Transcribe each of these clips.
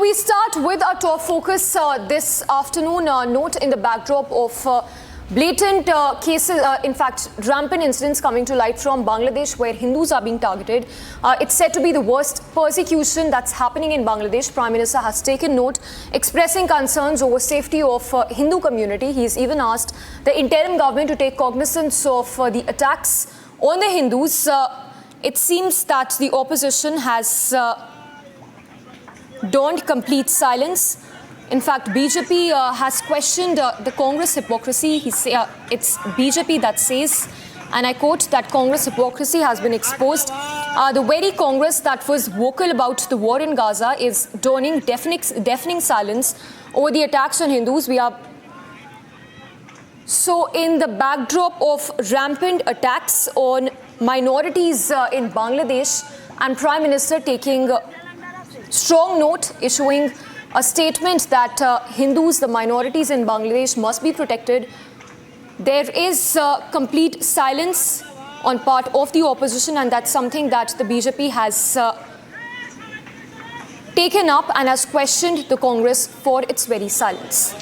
we start with our top focus this afternoon. Note in the backdrop of blatant cases, in fact, rampant incidents coming to light from Bangladesh where Hindus are being targeted. It's said to be the worst persecution that's happening in Bangladesh. Prime Minister has taken note, expressing concerns over safety of Hindu community. He's even asked the interim government to take cognizance of the attacks on the Hindus. It seems that the opposition has donned complete silence. In fact, BJP has questioned the Congress hypocrisy. It's BJP that says, and I quote, that Congress hypocrisy has been exposed. The very Congress that was vocal about the war in Gaza is donning deafening silence over the attacks on Hindus. So in the backdrop of rampant attacks on minorities in Bangladesh and Prime Minister taking strong note, issuing a statement that Hindus, the minorities in Bangladesh, must be protected, there is complete silence on part of the opposition, and that's something that the BJP has taken up and has questioned the Congress for its very silence.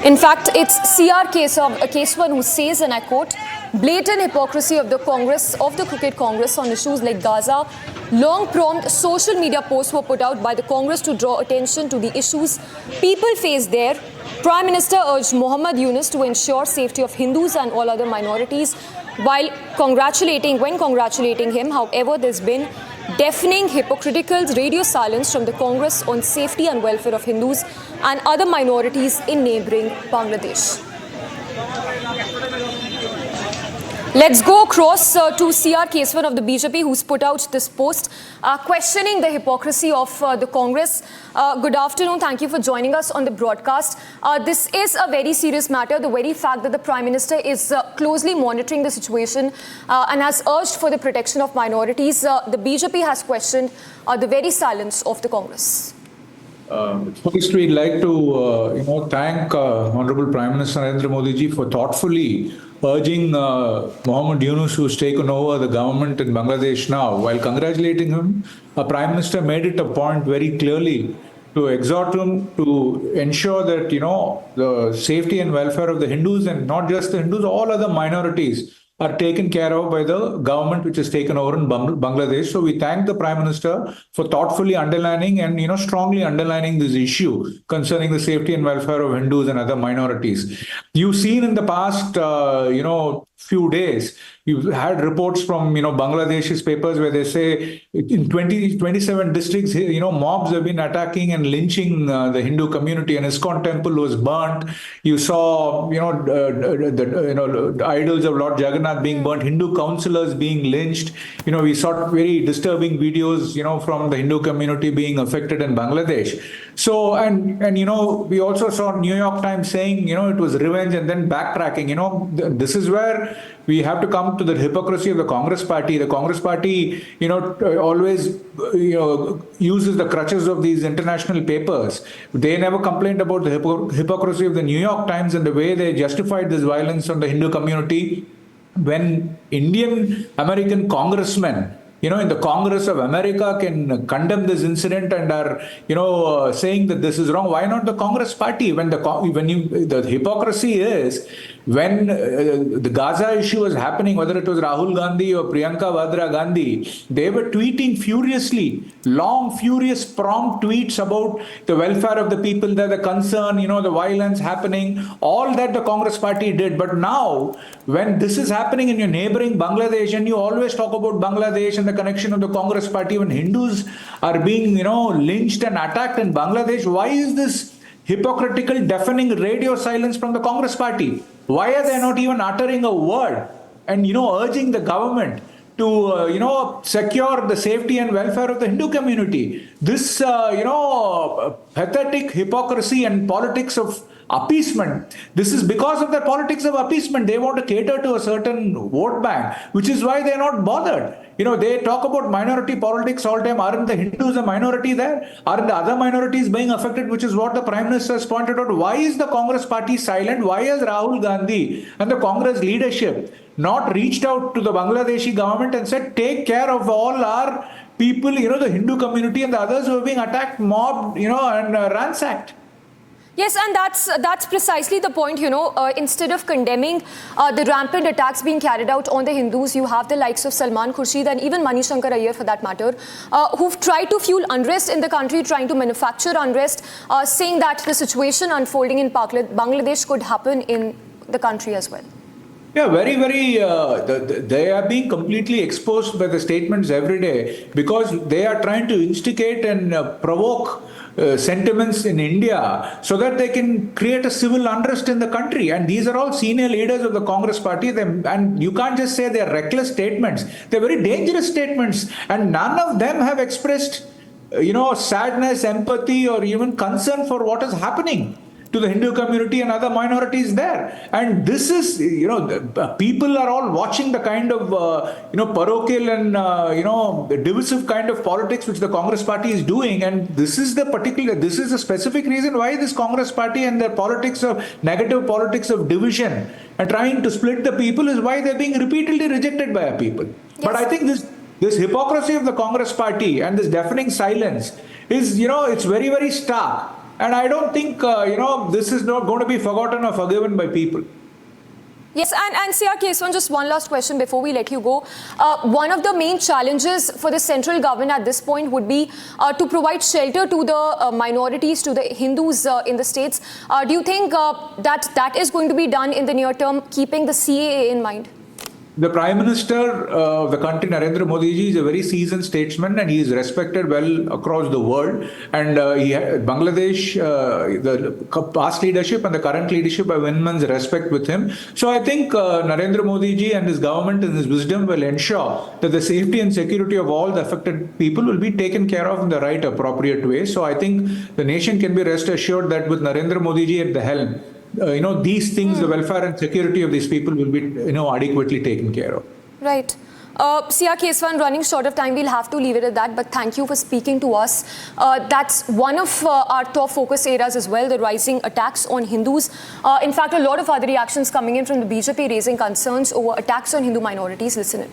In fact, it's CR Keswan who says, and I quote, blatant hypocrisy of the Congress, of the Crooked Congress on issues like Gaza. Long prompt social media posts were put out by the Congress to draw attention to the issues people face there. Prime Minister urged Muhammud Yunnus to ensure safety of Hindus and all other minorities when congratulating him. However, there's been deafening, hypocritical radio silence from the Congress on safety and welfare of Hindus and other minorities in neighboring Bangladesh. Let's go across to CR Keswan of the BJP, who's put out this post questioning the hypocrisy of the Congress. Good afternoon. Thank you for joining us on the broadcast. This is a very serious matter. The very fact that the Prime Minister is closely monitoring the situation and has urged for the protection of minorities, the BJP has questioned the very silence of the Congress. First, we'd like to thank Honorable Prime Minister Narendra Modi ji for thoughtfully urging Muhammud Yunnus, who's taken over the government in Bangladesh now. While congratulating him, our Prime Minister made it a point very clearly to exhort him to ensure that, the safety and welfare of the Hindus, and not just the Hindus, all other minorities are taken care of by the government which has taken over in Bangladesh. So we thank the Prime Minister for thoughtfully underlining and strongly underlining this issue concerning the safety and welfare of Hindus and other minorities. You've seen in the past few days, you've had reports from Bangladesh's papers where they say in 27 districts, mobs have been attacking and lynching the Hindu community. An ISKCON temple was burnt. You saw the idols of Lord Jagannath being burnt, Hindu councillors being lynched. We saw very disturbing videos from the Hindu community being affected in Bangladesh. So and we also saw New York Times saying it was revenge and then backtracking. This is where we have to come to the hypocrisy of the Congress party. The Congress party, always, uses the crutches of these international papers. They never complained about the hypocrisy of the New York Times and the way they justified this violence on the Hindu community when Indian American congressmen in the Congress of America can condemn this incident and are, saying that this is wrong. Why not the Congress party? The hypocrisy is when the Gaza issue was happening, whether it was Rahul Gandhi or Priyanka Vadra Gandhi, they were tweeting furiously, long, furious, prompt tweets about the welfare of the people, the concern, the violence happening, all that the Congress party did. But now, when this is happening in your neighboring Bangladesh, and you always talk about Bangladesh and the connection of the Congress party, when Hindus are being, lynched and attacked in Bangladesh, why is this hypocritical, deafening radio silence from the Congress party? Why are they not even uttering a word and, urging the government to, secure the safety and welfare of the Hindu community? This, pathetic hypocrisy and politics of appeasement. This is because of their politics of appeasement. They want to cater to a certain vote bank, which is why they're not bothered. They talk about minority politics all the time. Aren't the Hindus a minority there? Aren't the other minorities being affected, which is what the Prime Minister has pointed out? Why is the Congress party silent? Why has Rahul Gandhi and the Congress leadership not reached out to the Bangladeshi government and said, take care of all our people, the Hindu community and the others who are being attacked, mobbed, and ransacked. Yes, and that's precisely the point, instead of condemning the rampant attacks being carried out on the Hindus, you have the likes of Salman Khurshid and even Mani Shankar Iyer for that matter, who've tried to fuel unrest in the country, trying to manufacture unrest, saying that the situation unfolding in Bangladesh could happen in the country as well. Yeah, very, very, they are being completely exposed by the statements every day because they are trying to instigate and provoke sentiments in India so that they can create a civil unrest in the country. And these are all senior leaders of the Congress party. And you can't just say they're reckless statements. They're very dangerous statements. And none of them have expressed, sadness, empathy, or even concern for what is happening to the Hindu community and other minorities there. And this is, people are all watching the kind of, parochial and, divisive kind of politics which the Congress party is doing. And this is a specific reason why this Congress party and their negative politics of division and trying to split the people is why they're being repeatedly rejected by our people. Yes. But I think this hypocrisy of the Congress party and this deafening silence is, it's very, very stark. And I don't think, this is not going to be forgotten or forgiven by people. Yes, and CR Keswan, just one last question before we let you go. One of the main challenges for the central government at this point would be to provide shelter to the minorities, to the Hindus in the states. Do you think that is going to be done in the near term, keeping the CAA in mind? The Prime Minister of the country, Narendra Modi ji, is a very seasoned statesman and he is respected well across the world. And Bangladesh, the past leadership and the current leadership have immense respect with him. So I think Narendra Modi ji and his government and his wisdom will ensure that the safety and security of all the affected people will be taken care of in the right appropriate way. So I think the nation can be rest assured that with Narendra Modi ji at the helm, these things, the welfare and security of these people will be, adequately taken care of. Right. CR Keswan, running short of time, we'll have to leave it at that. But thank you for speaking to us. That's one of our top focus areas as well, the rising attacks on Hindus. In fact, a lot of other reactions coming in from the BJP raising concerns over attacks on Hindu minorities. Listen in.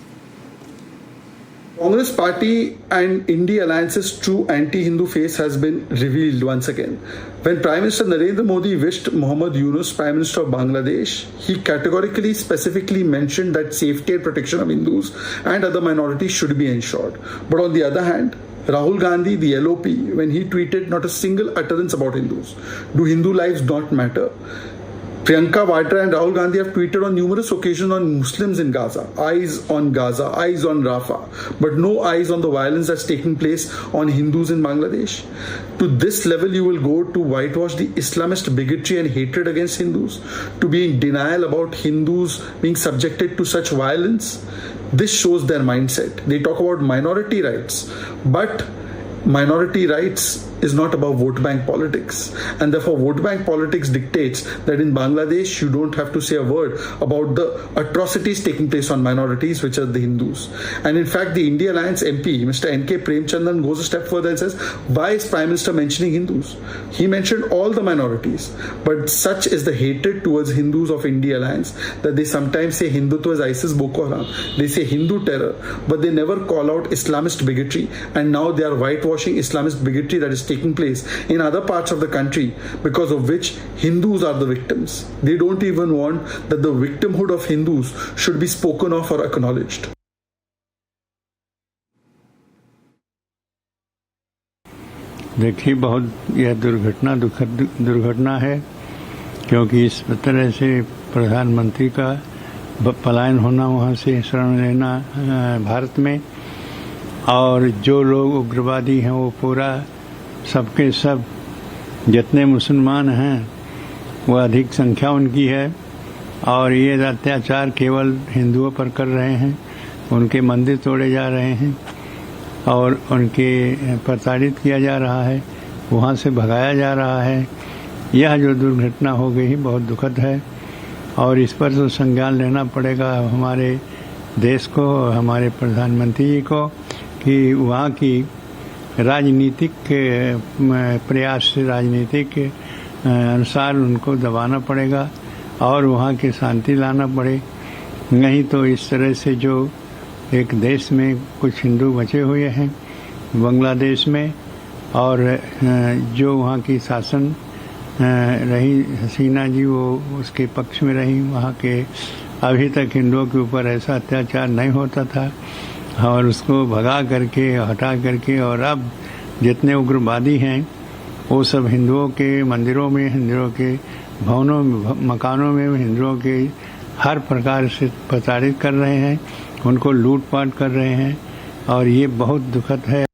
Congress party and India alliance's true anti-Hindu face has been revealed once again. When Prime Minister Narendra Modi wished Muhammud Yunnus, Prime Minister of Bangladesh, he categorically, specifically mentioned that safety and protection of Hindus and other minorities should be ensured. But on the other hand, Rahul Gandhi, the LOP, when he tweeted not a single utterance about Hindus. Do Hindu lives not matter? Priyanka Vadra and Rahul Gandhi have tweeted on numerous occasions on Muslims in Gaza. Eyes on Gaza, eyes on Rafah, but no eyes on the violence that's taking place on Hindus in Bangladesh. To this level, you will go to whitewash the Islamist bigotry and hatred against Hindus, to be in denial about Hindus being subjected to such violence. This shows their mindset. They talk about minority rights, but minority rights is not about vote bank politics, and therefore vote bank politics dictates that in Bangladesh you don't have to say a word about the atrocities taking place on minorities, which are the Hindus. And in fact, the India Alliance MP, Mr. N.K. Premchandan, goes a step further and says, why is Prime Minister mentioning Hindus? He mentioned all the minorities, but such is the hatred towards Hindus of India Alliance that they sometimes say Hindutva is ISIS, Boko Haram. They say Hindu terror, but they never call out Islamist bigotry, and now they are whitewashing Islamist bigotry that is taking place in other parts of the country, because of which Hindus are the victims. They don't even want that the victimhood of Hindus should be spoken of or acknowledged. देखिए, बहुत यह दुखद दुर्घटना है, क्योंकि इस तरह से प्रधानमंत्री का पलायन होना, वहाँ से शरण लेना भारत में, और जो लोग उग्रवादी हैं वो पूरा सबके सब जितने मुसलमान हैं वो अधिक संख्या उनकी है, और ये अत्याचार केवल हिंदुओं पर कर रहे हैं। उनके मंदिर तोड़े जा रहे हैं और उनके प्रताड़ित किया जा रहा है, वहाँ से भगाया जा रहा है। यह जो दुर्घटना हो गई बहुत दुखद है, और इस पर तो संज्ञान लेना पड़ेगा हमारे देश को, हमारे प्रधानमंत्री जी को, कि वहाँ की राजनीतिक प्रयास से, राजनीतिक अनुसार उनको दबाना पड़ेगा और वहाँ की शांति लाना पड़े। नहीं तो इस तरह से जो एक देश में कुछ हिंदू बचे हुए हैं बांग्लादेश में, और जो वहाँ की शासन रही हसीना जी, वो उसके पक्ष में रही। वहाँ के अभी तक हिंदुओं के ऊपर ऐसा अत्याचार नहीं होता था, और उसको भगा करके, हटा करके, और अब जितने उग्रवादी हैं वो सब हिंदुओं के मंदिरों में, हिंदुओं के भवनों में, मकानों में हिंदुओं के हर प्रकार से प्रताड़ित कर रहे हैं, उनको लूटपाट कर रहे हैं, और ये बहुत दुखद है।